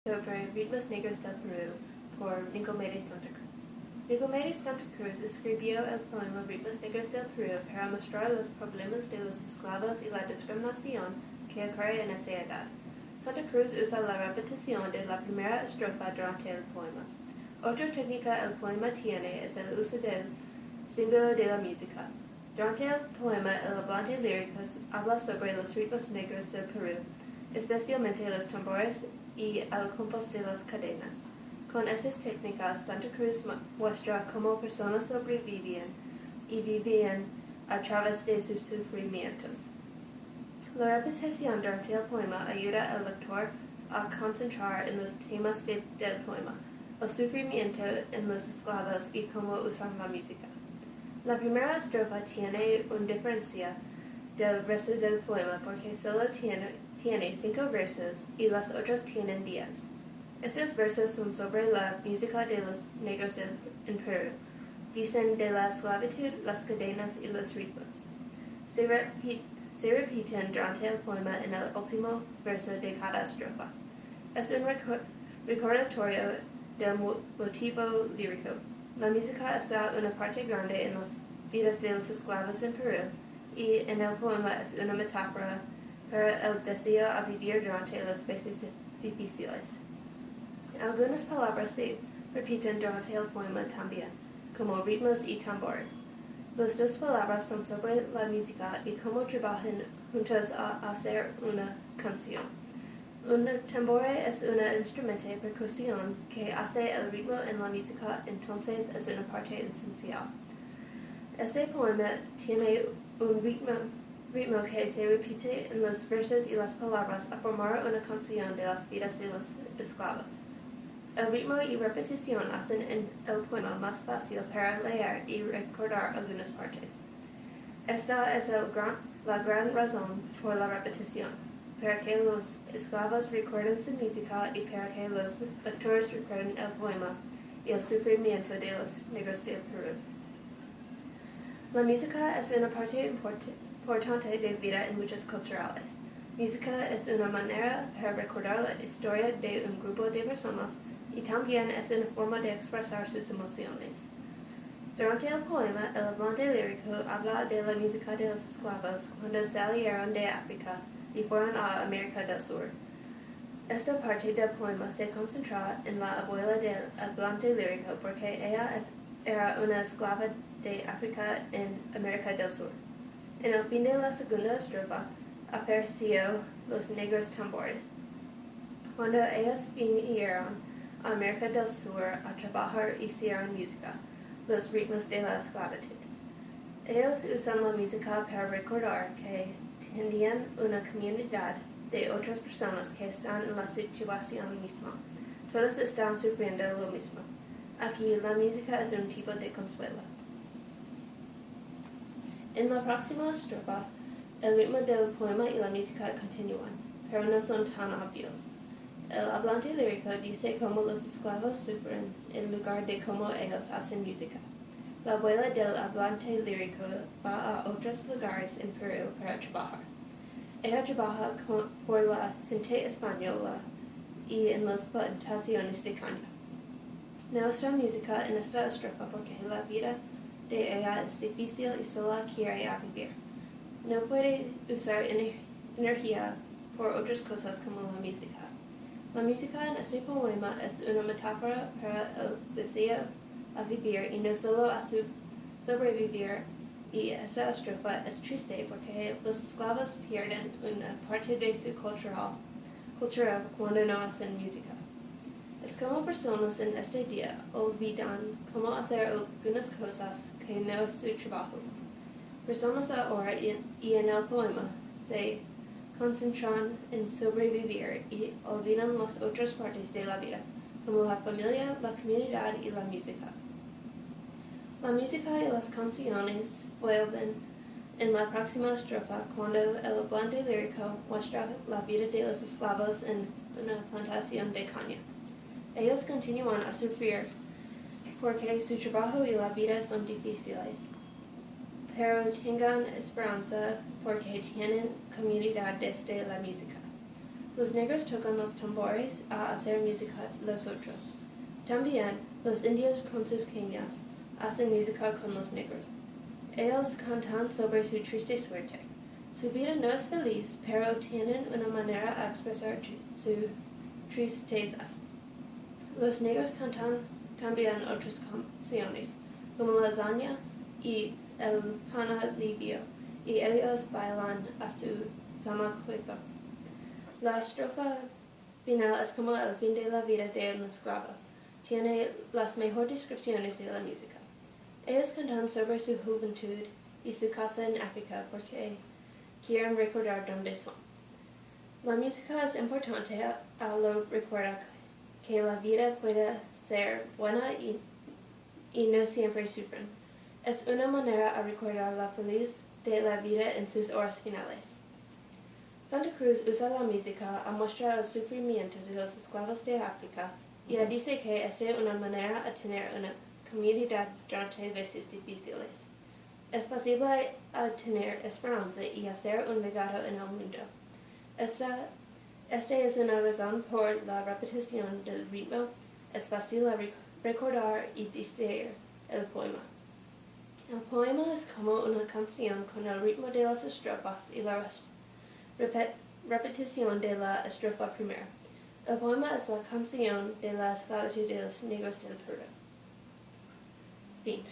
sobre Ritmos Negros del Perú por Nicomedes Santa Cruz. Nicomedes Santa Cruz escribió el poema Ritmos Negros del Perú para mostrar los problemas de los esclavos y la discriminación que ocurre en esa edad. Santa Cruz usa la repetición de la primera estrofa durante el poema. Otra técnica el poema tiene es el uso del símbolo de la música. Durante el poema, el hablante lírico habla sobre los ritmos negros del Perú, especialmente los tambores y el compás de las cadenas. Con estas técnicas, Santa Cruz muestra cómo personas sobrevivían y vivían a través de sus sufrimientos. La repetición durante el poema ayuda al lector a concentrar en los temas del poema, el sufrimiento en los esclavos y cómo usar la música. La primera estrofa tiene una diferencia del resto del poema porque solo tiene 5 versos y las otras tienen 10. Estos versos son sobre la música de los negros en Perú. Dicen de la esclavitud, las cadenas y los ritmos. Se repiten durante el poema en el último verso de cada estrofa. Es un recordatorio del motivo lírico. La música está una parte grande en las vidas de los esclavos en Perú y en el poema es una metáfora para el deseo a vivir durante las veces difíciles. Algunas palabras se repiten durante el poema también, como ritmos y tambores. Las dos palabras son sobre la música y cómo trabajan juntos a hacer una canción. Un tambore es un instrumento de percusión que hace el ritmo en la música, entonces es una parte esencial. Este poema tiene un ritmo que se repite en los versos y las palabras a formar una canción de las vidas de los esclavos. El ritmo y repetición hacen el poema más fácil para leer y recordar algunas partes. Esta es la gran razón por la repetición, para que los esclavos recuerden su música y para que los lectores recuerden el poema y el sufrimiento de los negros del Perú. La música es una parte importante de vida en muchas culturales. Música es una manera para recordar la historia de un grupo de personas y también es una forma de expresar sus emociones. Durante el poema, el hablante lírico habla de la música de los esclavos cuando salieron de África y fueron a América del Sur. Esta parte del poema se concentra en la abuela del hablante lírico porque ella era una esclava de África en América del Sur. En el fin de la segunda estrofa, aparecieron los negros tambores. Cuando ellos vinieron a América del Sur a trabajar hicieron música, los ritmos de la esclavitud. Ellos usan la música para recordar que tenían una comunidad de otras personas que están en la situación misma. Todos están sufriendo lo mismo. Aquí la música es un tipo de consuelo. En la próxima estrofa, el ritmo del poema y la música continúan, pero no son tan obvios. El hablante lírico dice cómo los esclavos sufren en lugar de cómo ellos hacen música. La abuela del hablante lírico va a otros lugares en Perú para trabajar. Ella trabaja por la gente española y en las plantaciones de caña. No usa música en esta estrofa porque la vida de ella es difícil y solo quiere vivir. No puede usar energía por otras cosas como la música. La música en este poema es una metáfora para el deseo a vivir y no solo a sobrevivir, y esta estrofa es triste porque los esclavos pierden una parte de su cultura cuando no hacen música. Es como personas en este día olvidan cómo hacer algunas cosas que no es su trabajo. Personas ahora y en el poema se concentran en sobrevivir y olvidan las otras partes de la vida, como la familia, la comunidad y la música. La música y las canciones vuelven en la próxima estrofa cuando el hablante lírico muestra la vida de los esclavos en una plantación de caña. Ellos continúan a sufrir porque su trabajo y la vida son difíciles, pero tengan esperanza porque tienen comunidad desde la música. Los negros tocan los tambores a hacer música los otros. También los indios con sus queñas hacen música con los negros. Ellos cantan sobre su triste suerte. Su vida no es feliz, pero tienen una manera a expresar su tristeza. Los negros cantan también otras canciones, como Lasaña y El pan alivio, y ellos bailan a su zamacueca. La estrofa final es como el fin de la vida de un esclavo. Tiene las mejores descripciones de la música. Ellos cantan sobre su juventud y su casa en África porque quieren recordar dónde son. La música es importante a lo recordar que la vida puede ser buena y no siempre sufren. Es una manera a recordar la feliz de la vida en sus horas finales. Santa Cruz usa la música a mostrar el sufrimiento de los esclavos de África y dice que es una manera a tener una comunidad durante veces difíciles. Es posible tener esperanza y hacer un legado en el mundo. Esta es una razón por la repetición del ritmo. Es fácil recordar y decir el poema. El poema es como una canción con el ritmo de las estrofas y la repetición de la estrofa primera. El poema es la canción de la esclavitud de los negros del Perú. Fin.